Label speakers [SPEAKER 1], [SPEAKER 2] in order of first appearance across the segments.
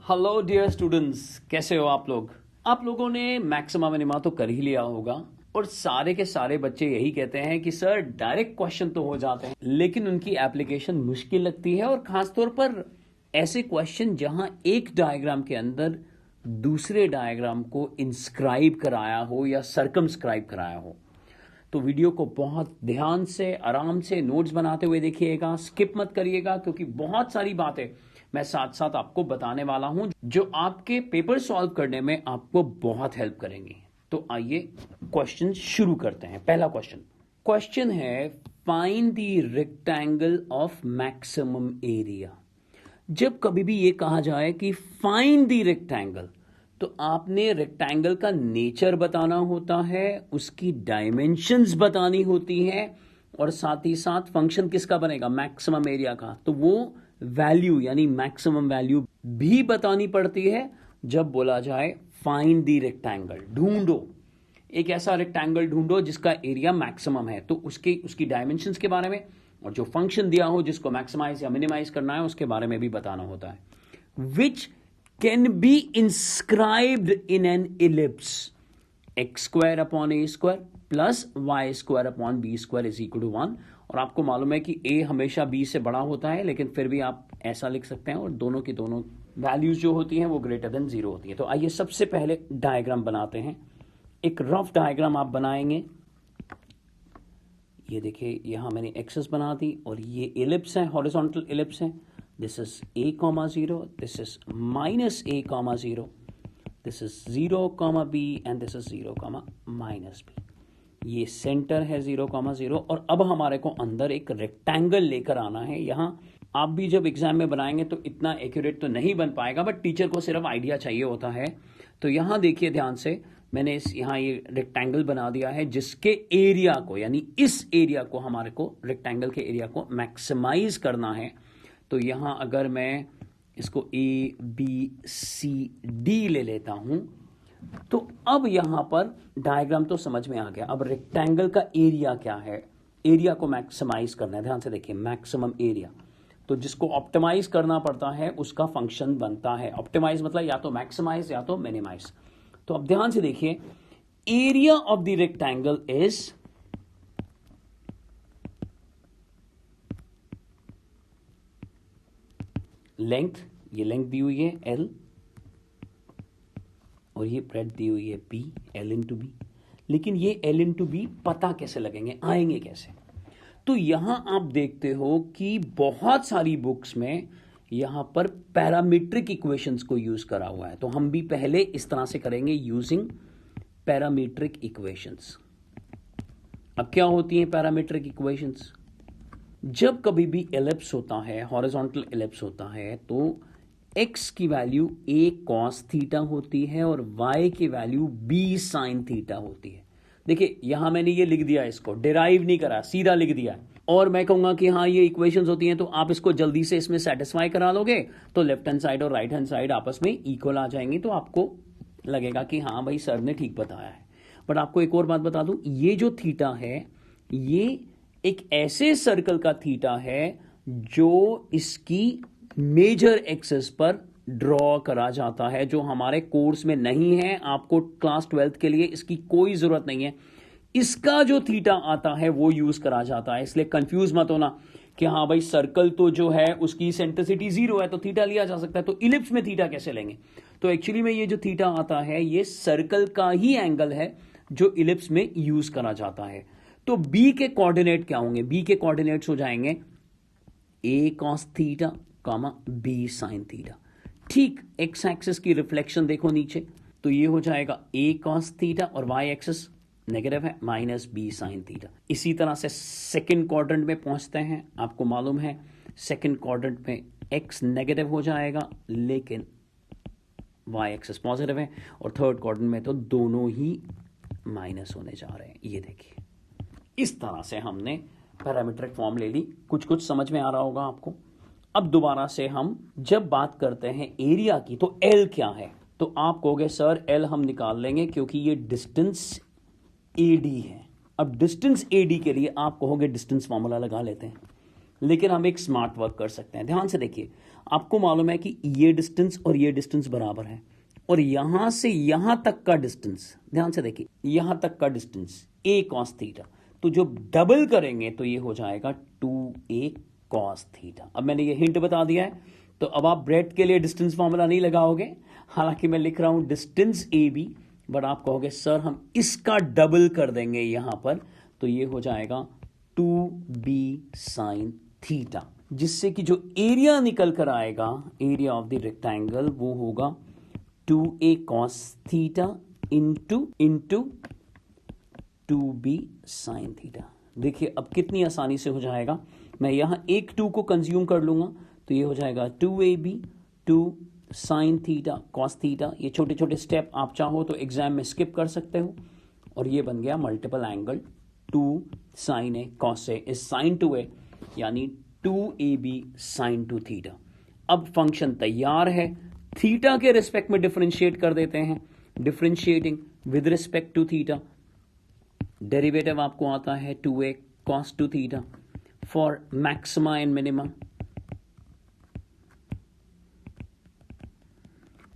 [SPEAKER 1] Hello dear students, कैसे हो आप लोग। आप लोगों ने मैक्सिमा मिनिमा तो कर ही लिया होगा और सारे के सारे बच्चे यही कहते हैं कि सर डायरेक्ट क्वेश्चन तो हो जाते हैं लेकिन उनकी एप्लीकेशन मुश्किल लगती है, और खासतौर पर ऐसे क्वेश्चन जहां एक डायग्राम के अंदर दूसरे डायग्राम को इंस्क्राइब कराया हो या सर्कमस्क्राइब कराया हो। तो वीडियो को बहुत ध्यान से आराम से नोट्स बनाते हुए देखिएगा, स्किप मत करिएगा, क्योंकि बहुत सारी बातें मैं साथ साथ आपको बताने वाला हूं जो आपके पेपर सॉल्व करने में आपको बहुत हेल्प करेंगी। तो आइए क्वेश्चन शुरू करते हैं। पहला क्वेश्चन है, find the rectangle of maximum area. जब कभी भी ये कहा जाए कि फाइंड द रेक्टेंगल, तो आपने रेक्टेंगल का नेचर बताना होता है, उसकी डायमेंशंस बतानी होती है, और साथ ही साथ फंक्शन किसका बनेगा, मैक्सिमम एरिया का। तो वो वैल्यू यानी मैक्सिमम वैल्यू भी बतानी पड़ती है जब बोला जाए फाइंड द रेक्टेंगल। ढूंढो एक ऐसा रेक्टेंगल ढूंढो जिसका एरिया मैक्सिमम है, तो उसकी डायमेंशंस के बारे में और जो फंक्शन दिया हो जिसको मैक्सिमाइज या मिनिमाइज करना है उसके बारे में भी बताना होता है। Which can be inscribed in an ellipse x square upon a square plus y square upon b square is equal to 1। और आपको मालूम है कि a हमेशा b से बड़ा होता है, लेकिन फिर भी आप ऐसा लिख सकते हैं और दोनों की दोनों वैल्यूज जो होती हैं वो ग्रेटर देन 0 होती है। तो आइए सबसे पहले डायग्राम बनाते हैं। एक रफ डायग्राम आप बनाएंगे। ये देखिए, यहां मैंने एक्सेस बना दी और ये इलिप्स है, हॉरिजॉन्टल इलिप्स है। This is a, 0, this is minus a, 0, this is 0, b and this is 0, minus b। ये सेंटर है 0, 0, और अब हमारे को अंदर एक रेक्टेंगल लेकर आना है। यहां आप भी जब एग्जाम में बनाएंगे तो इतना एक्यूरेट तो नहीं बन पाएगा, बट टीचर को सिर्फ आइडिया चाहिए होता है। तो यहां देखिए ध्यान से, मैंने यहां ये रेक्टेंगल बना दिया है जिसके एरिया को, यानी इस एरिया को हमारे को, रेक्टेंगल के एरिया को मैक्सिमाइज करना है। तो यहां अगर मैं इसको ABCD ले लेता हूं, तो अब यहां पर डायग्राम तो समझ में आ गया। अब रेक्टेंगल का एरिया क्या है, एरिया को मैक्सिमाइज करना है। ध्यान से देखिए, मैक्सिमम एरिया, तो जिसको ऑप्टिमाइज करना पड़ता है उसका फंक्शन बनता है। ऑप्टिमाइज मतलब या तो मैक्सिमाइज या तो मिनिमाइज। तो अब ध्यान से देखिए, area of the rectangle is length, ये लेंथ दी हुई है L, और ये ब्रेड दी हुई है B, L इंटू बी। लेकिन ये L इंटू बी पता कैसे लगेंगे, आएंगे कैसे? तो यहां आप देखते हो कि बहुत सारी बुक्स में यहां पर पैरामीट्रिक इक्वेशंस को यूज करा हुआ है। तो हम भी पहले इस तरह से करेंगे, यूजिंग पैरामीट्रिक इक्वेशंस। अब क्या होती हैं पैरामीट्रिक इक्वेशंस? जब कभी भी एलिप्स होता है, हॉरिजॉन्टल एलिप्स होता है, तो x की वैल्यू a cos थीटा होती है और y की वैल्यू b sin थीटा होती है। देखिए यहां मैंने ये लिख दिया, इसको डिराइव नहीं करा, सीधा लिख दिया। और मैं कहूंगा कि हाँ ये इक्वेशंस होती हैं, तो आप इसको जल्दी से इसमें सेटिस्फाई करा लोगे तो लेफ्ट हैंड साइड और राइट हैंड साइड आपस में इक्वल आ जाएंगी, तो आपको लगेगा कि हाँ भाई सर ने ठीक बताया है। बट आपको एक और बात बता दूं, ये जो थीटा है ये एक ऐसे सर्कल का थीटा है जो इसकी मेजर एक्सेस पर ड्रॉ करा जाता है, जो हमारे कोर्स में नहीं है। आपको क्लास 12th के लिए इसकी कोई जरूरत नहीं है। इसका जो थीटा आता है वो यूज करा जाता है, इसलिए कंफ्यूज मत होना कि हाँ भाई सर्कल तो जो है उसकी सेंट्रिसिटी 0 है तो थीटा लिया जा सकता है, तो इलिप्स में थीटा कैसे लेंगे? तो एक्चुअली में ये जो थीटा आता है ये सर्कल का ही एंगल है जो इलिप्स में यूज करा जाता है। तो बी के कोऑर्डिनेट क्या होंगे? बी के कोऑर्डिनेट्स हो जाएंगे a cos theta, b sin theta. ठीक एक्स एक्सिस की रिफ्लेक्शन देखो नीचे, तो ये हो जाएगा a cos थीटा और y एक्सिस नेगेटिव है, माइनस b sin थीटा। इसी तरह से सेकंड क्वाड्रेंट में पहुंचते हैं। आपको मालूम है सेकंड क्वाड्रेंट में x नेगेटिव हो जाएगा लेकिन y एक्सिस पॉजिटिव है, और थर्ड क्वाड्रेंट में तो दोनों ही माइनस होने जा रहे हैं। ये देखिए, इस तरह से हमने पैरामीट्रिक फॉर्म ले ली। कुछ कुछ समझ में आ रहा होगा आपको। अब दोबारा से हम जब बात करते हैं एरिया की, तो L क्या है? तो आप कहोगे सर L हम निकाल लेंगे क्योंकि ये डिस्टेंस AD है। अब डिस्टेंस AD के लिए आप कहोगे डिस्टेंस फॉर्मूला लगा लेते हैं, लेकिन हम एक स्मार्ट वर्क कर सकते हैं। ध्यान से देखिए, आपको मालूम है कि ये डिस्टेंस और ये डिस्टेंस बराबर है, और यहां से यहां तक का डिस्टेंस, ध्यान से देखिए, यहां तक का डिस्टेंस a cos थीटा, तो जो डबल करेंगे तो ये हो जाएगा 2a cos थीटा। अब मैंने ये हिंट बता दिया है, तो अब आप ब्रेड के लिए डिस्टेंस फॉर्मूला नहीं लगाओगे, हालांकि मैं लिख रहा हूं डिस्टेंस ए बी, बट आप कहोगे सर हम इसका डबल कर देंगे यहां पर, तो ये हो जाएगा 2b sin थीटा, जिससे कि जो एरिया निकल कर आएगा, एरिया ऑफ द रेक्टेंगल, वो होगा 2a cos theta into 2b sin theta. देखिए अब कितनी आसानी से हो जाएगा, मैं यहां एक 2 को कंज्यूम कर लूंगा, तो ये हो जाएगा 2ab 2 sin theta cos theta. ये छोटे छोटे स्टेप आप चाहो तो एग्जाम में स्किप कर सकते हो, और ये बन गया multiple angle 2 sin a cos a is sin 2a, यानी 2ab sin 2 थीटा। अब फंक्शन तैयार है, थीटा के रिस्पेक्ट में डिफरेंशिएट कर देते हैं, differentiating with respect to theta, derivative आपको आता है 2a cos 2 theta for maxima and minima,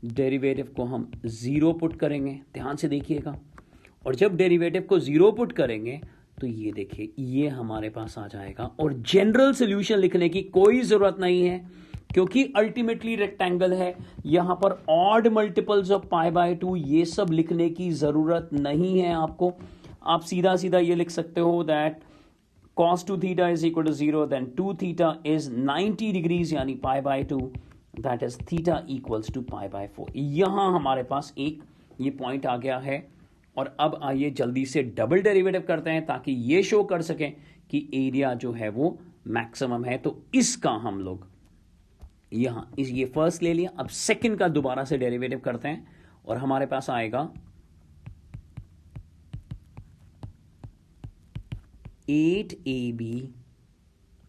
[SPEAKER 1] derivative को हम जीरो पुट करेंगे, ध्यान से देखिएगा, और जब डेरिवेटिव को जीरो पुट करेंगे तो ये देखिए ये हमारे पास आ जाएगा, और जनरल सॉल्यूशन लिखने की कोई जरूरत नहीं है, क्योंकि अल्टीमेटली रेक्टेंगल है, यहां पर odd multiples of pi by 2 ये सब लिखने की जरूरत नहीं है आपको। आप सीधा सीधा ये लिख सकते हो that cos 2 theta is equal to 0, then 2 theta is 90 degrees यानी pi by 2, that is theta equals to pi by 4। यहां हमारे पास एक ये पॉइंट आ गया है, और अब आइए जल्दी से डबल डेरिवेटिव करते हैं ताकि ये शो कर सकें कि एरिया जो है वो मैक्सिमम है। तो इसका हम लोग यहां ये फर्स्ट ले लिया, अब सेकंड का दोबारा से डेरिवेटिव करते हैं, और हमारे पास आएगा 8ab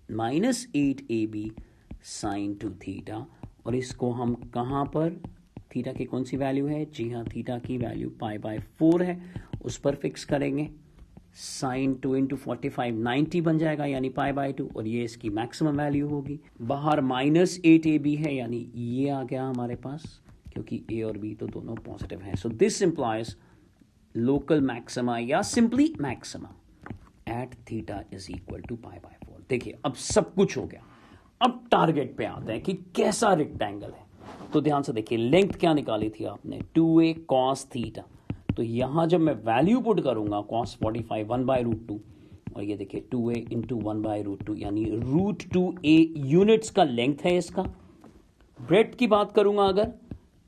[SPEAKER 1] minus 8ab sign 2 theta, और इसको हम कहां पर, थीटा की कौन सी वैल्यू है, जी हाँ थीटा की वैल्यू पाई बाय 4 है, उस पर फिक्स करेंगे, साइन 2 इंटू 45 90 बन जाएगा यानी पाई बाय 2, और ये इसकी मैक्सिमम वैल्यू होगी। बाहर माइनस 8ab है यानी ये आ गया हमारे पास, क्योंकि a और b तो दोनों पॉजिटिव हैं। So this implies local maxima या simply maxima at theta is equal to pi by 4। देखिए अब सब कुछ हो गया, अब टारगेट पे आते हैं कि कैसा रेक्टेंगल है। तो ध्यान से देखिए, लेंथ क्या निकाली थी आपने, 2a cos थीटा, तो यहां जब मैं वैल्यू पुट करूंगा cos 45 1/√2, और ये देखिए 2a इंटू 1/√2 यानी √2a यूनिट्स का लेंथ है इसका। ब्रेड्थ की बात करूंगा अगर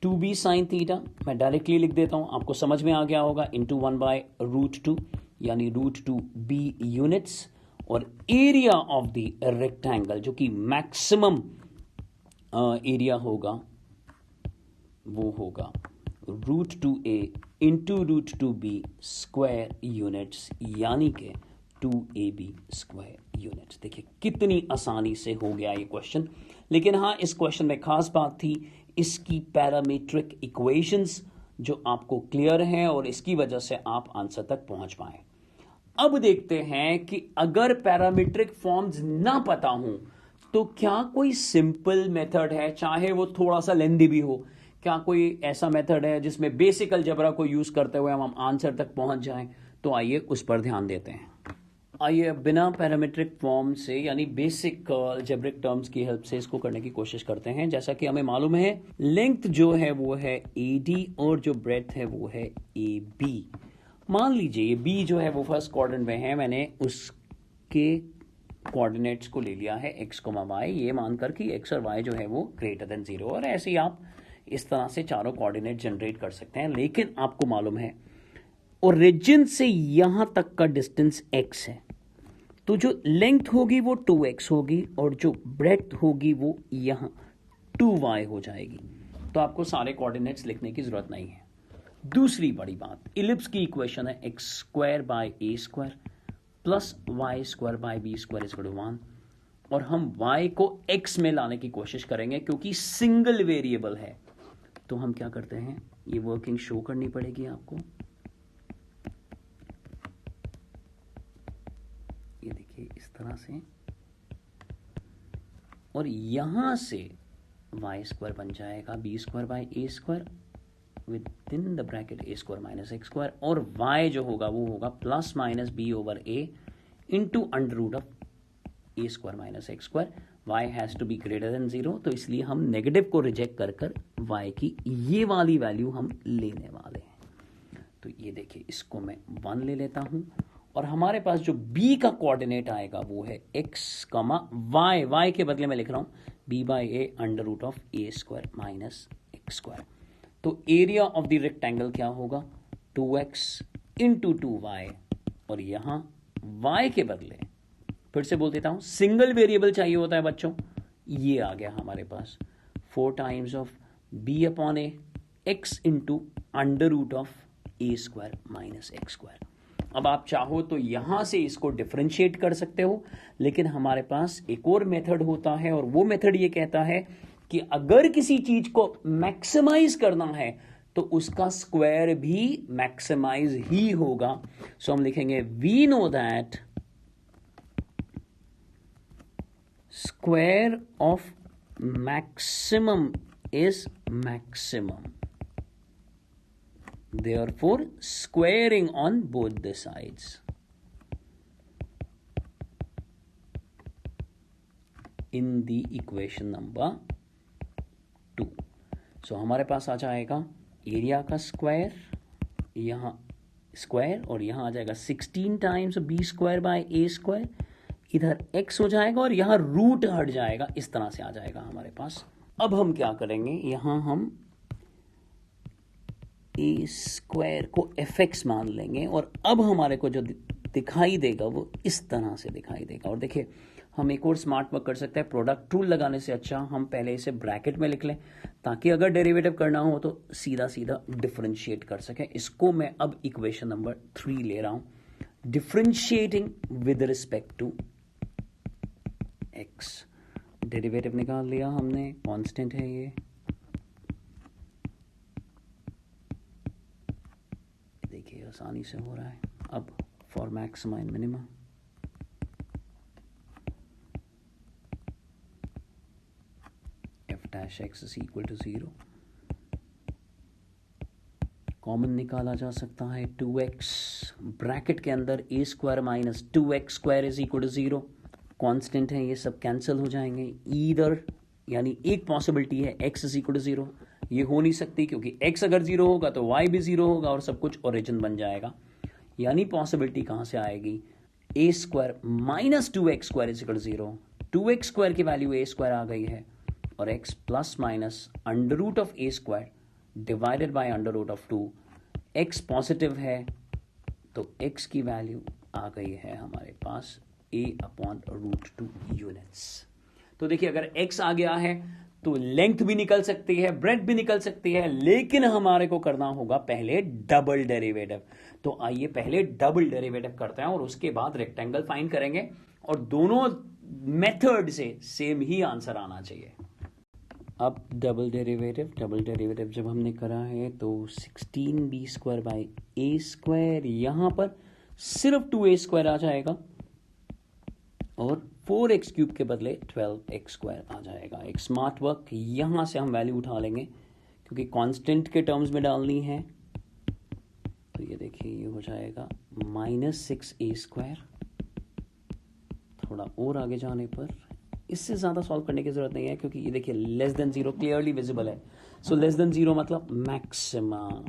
[SPEAKER 1] 2b sin थीटा, मैं डायरेक्टली लिख देता हूं, आपको समझ में आ गया होगा, इंटू 1/√2 यानी √2b यूनिट्स, और एरिया ऑफ द रेक्टेंगल जो कि मैक्सिमम एरिया होगा वो होगा √2a into √2b square units, यानी कि 2ab स्क्वायर यूनिट्स। देखिए कितनी आसानी से हो गया ये क्वेश्चन, लेकिन हाँ इस क्वेश्चन में खास बात थी इसकी पैरामीट्रिक इक्वेशंस जो आपको क्लियर हैं, और इसकी वजह से आप आंसर तक पहुंच पाए। अब देखते हैं कि अगर पैरामीट्रिक फॉर्म्स ना पता हो तो क्या कोई सिंपल मेथड है, चाहे वो थोड़ा सा लेंदी भी हो, क्या कोई ऐसा मेथड है जिसमें बेसिक अलजेब्रा को यूज करते हुए हम आंसर तक पहुंच जाएं। तो आइए उस पर ध्यान देते हैं। आइए बिना पैरामीट्रिक फॉर्म से यानी बेसिक अलजेब्रिक टर्म्स की हेल्प से इसको करने की कोशिश करते हैं। जैसा कि हमें मालूम है लेंथ जो है वो है AD और जो ब्रेड्थ है वो है AB। मान लीजिए ये B जो है वो फर्स्ट क्वाड्रेंट में है, मैंने उसके कोऑर्डिनेट्स को ले लिया है x, y, ये मानकर कि x और y जो है वो ग्रेटर देन 0, और ऐसे ही आप इस तरह से चारों कोऑर्डिनेट जनरेट कर सकते हैं। लेकिन आपको मालूम है ओरिजिन से यहां तक का डिस्टेंस x है, तो जो लेंथ होगी वो 2x होगी, और जो ब्रेड्थ होगी वो यहां 2y हो जाएगी। तो आपको सारे कोऑर्डिनेट्स लिखने की जरूरत नहीं है। दूसरी बड़ी बात, इलिप्स की इक्वेशन है x square by a square plus y square by b square equal to 1, और हम y को x में लाने की कोशिश करेंगे क्योंकि सिंगल वेरिएबल है। तो हम क्या करते हैं, ये वर्किंग शो करनी पड़ेगी आपको। ये देखिए इस तरह से, और यहां से वाई स्क्वायर बन जाएगा b square by a square within the bracket a square minus x square, और वाई जो होगा वो होगा plus minus b over a into under root of A square minus x square. Y has to be greater than zero, तो इसलिए हम negative को reject कर कर वाई की ये वाली वैल्यू हम लेने वाले हैं। तो ये देखिए, इसको मैं 1 ले लेता हूं, और हमारे पास जो b का कोऑर्डिनेट आएगा वो है x कमा y, y के बदले में लिख रहा हूं b by a under root of A square minus x square. तो एरिया ऑफ द रेक्टेंगल क्या होगा 2x इंटू 2y, और यहां y के बदले फिर से बोल देता हूं सिंगल वेरिएबल चाहिए होता है बच्चों, ये आ गया हमारे पास 4 times of b upon a x into under root of A square minus x square. अब आप चाहो तो यहां से इसको डिफरेंशिएट कर सकते हो, लेकिन हमारे पास एक और मेथड होता है, और वो मेथड ये कहता है कि अगर किसी चीज को मैक्सिमाइज करना है तो उसका स्क्वायर भी मैक्सिमाइज ही होगा। सो हम लिखेंगे we know that square of maximum is maximum, therefore squaring on both the sides in the equation number 2। सो हमारे पास आ जाएगा एरिया का स्क्वायर, यहाँ स्क्वायर, और यहाँ आ जाएगा 16 times b square by a square, इधर x हो जाएगा और यहाँ रूट हट जाएगा, इस तरह से आ जाएगा हमारे पास। अब हम क्या करेंगे, यहाँ हम ए स्क्वायर को एफ एक्स मान लेंगे, और अब हमारे को जो दिखाई देगा वो इस तरह से दिखाई देगा। और देखिए, हम एक और स्मार्ट वर्क कर सकते हैं, प्रोडक्ट टूल लगाने से अच्छा हम पहले इसे ब्रैकेट में लिख लें, ताकि अगर डेरिवेटिव करना हो तो सीधा सीधा डिफरेंशिएट कर सकें। इसको मैं अब इक्वेशन नंबर 3 ले रहा हूं, differentiating with respect to x. Derivative निकाल लिया हमने, कांस्टेंट है ये, देखिए आसानी से हो रहा है। अब for maxima and minima, F dash X is equal to 0, common निकाला जा सकता है 2x, ब्रैकेट के अंदर A square minus 2x square is equal to 0, constant है ये सब कैंसिल हो जाएंगे, ईदर यानी एक पॉसिबिलिटी है x इज इक्वल टू 0, ये हो नहीं सकती क्योंकि x अगर 0 होगा तो y भी 0 होगा और सब कुछ ओरिजिन बन जाएगा। यानी पॉसिबिलिटी कहां से आएगी, A square minus 2x square is equal to 0, 2x square की वैल्यू ए स्क्वायर आ गई है, और x plus minus under root of A square divided by under root of 2, x positive है तो x की वैल्यू आ गई है हमारे पास a अपॉन रूट 2 यूनिट्स। तो देखिए, अगर x आ गया है तो लेंथ भी निकल सकती है, ब्रेथ भी निकल सकती है, लेकिन हमारे को करना होगा पहले डबल डेरिवेटिव। तो आइए पहले डबल डेरिवेटिव करते हैं और उसके बाद रेक्टेंगल फाइंड करेंगे, और दोनों मेथड से सेम ही आंसर आना चाहिए। अब डबल डेरिवेटिव जब हमने करा है तो 16b square by a square, यहां पर सिर्फ 2a स्क्वायर आ जाएगा, और 4x क्यूब के बदले 12x स्क्वायर आ जाएगा। एक स्मार्ट वर्क, यहां से हम वैल्यू उठा लेंगे क्योंकि कांस्टेंट के टर्म्स में डालनी है। तो ये देखिए, ये हो जाएगा -6a स्क्वायर, थोड़ा और आगे जाने पर इससे ज़्यादा सॉल्व करने की ज़रूरत नहीं है क्योंकि ये देखिए लेस देन 0 क्लियरली विजिबल है। सो लेस देन 0 मतलब maximum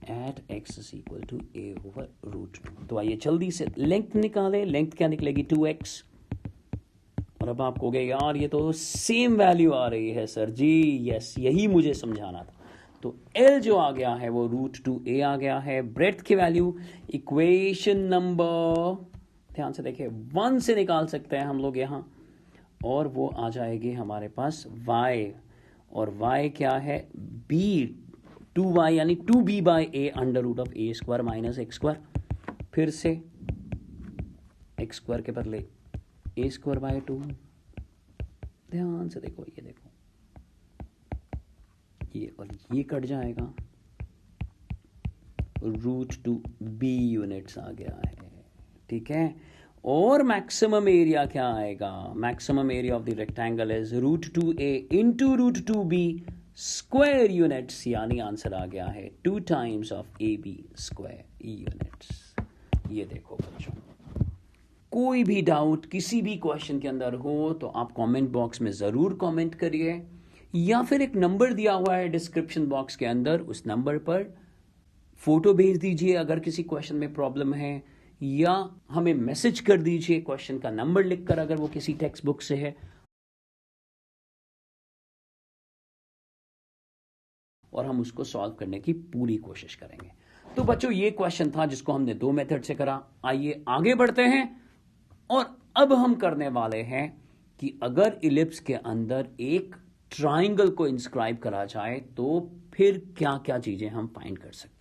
[SPEAKER 1] at x is equal to a over root 2। तो आइए जल्दी से लेंथ निकालें, लेंथ क्या निकलेगी 2x, और अब आप कहोगे यार ये तो सेम वैल्यू आ रही है सर जी, यस यही मुझे समझाना था। तो L जो आ गया है वो रूट 2a आ गया है, ब्रेथ की वैल्यू इक्वेशन नंबर, ध्यान से देखिए 1 से निकाल सकते हैं हम लोग यहाँ, और वो आ जाएगी हमारे पास y, और y क्या है b, 2y यानी 2b by a under root of A square minus x square, फिर से एक्स स्क्वायर के बदले ए स्क्वायर बाई 2, ध्यान से देखो, ये देखो ये और ये कट जाएगा, रूट 2b यूनिट्स आ गया है, ठीक है। और मैक्सिमम एरिया क्या आएगा? Maximum area of the rectangle is √2a into √2b square units, यानी आंसर आ गया है 2 times of AB square units. ये देखो बच्चों, कोई भी डाउट किसी भी क्वेश्चन के अंदर हो तो आप कमेंट बॉक्स में ज़रूर कमेंट करिए, या फिर एक नंबर दिया हुआ है डिस्क्रिप्शन बॉक्स के अंदर, उस नंबर पर फोटो भेज दीजिए अगर किसी क्वेश्चन में प्रॉब्लम है, या हमें मैसेज कर दीजिए क्वेश्चन का नंबर लिखकर अगर वो किसी टेक्स्ट बुक से है, और हम उसको सॉल्व करने की पूरी कोशिश करेंगे। तो बच्चों ये क्वेश्चन था जिसको हमने 2 मेथड से करा। आइए आगे बढ़ते हैं, और अब हम करने वाले हैं कि अगर इलिप्स के अंदर एक ट्राइंगल को इंस्क्राइब करा जाए तो फिर क्या क्या चीजें हम फाइंड कर सकते हैं।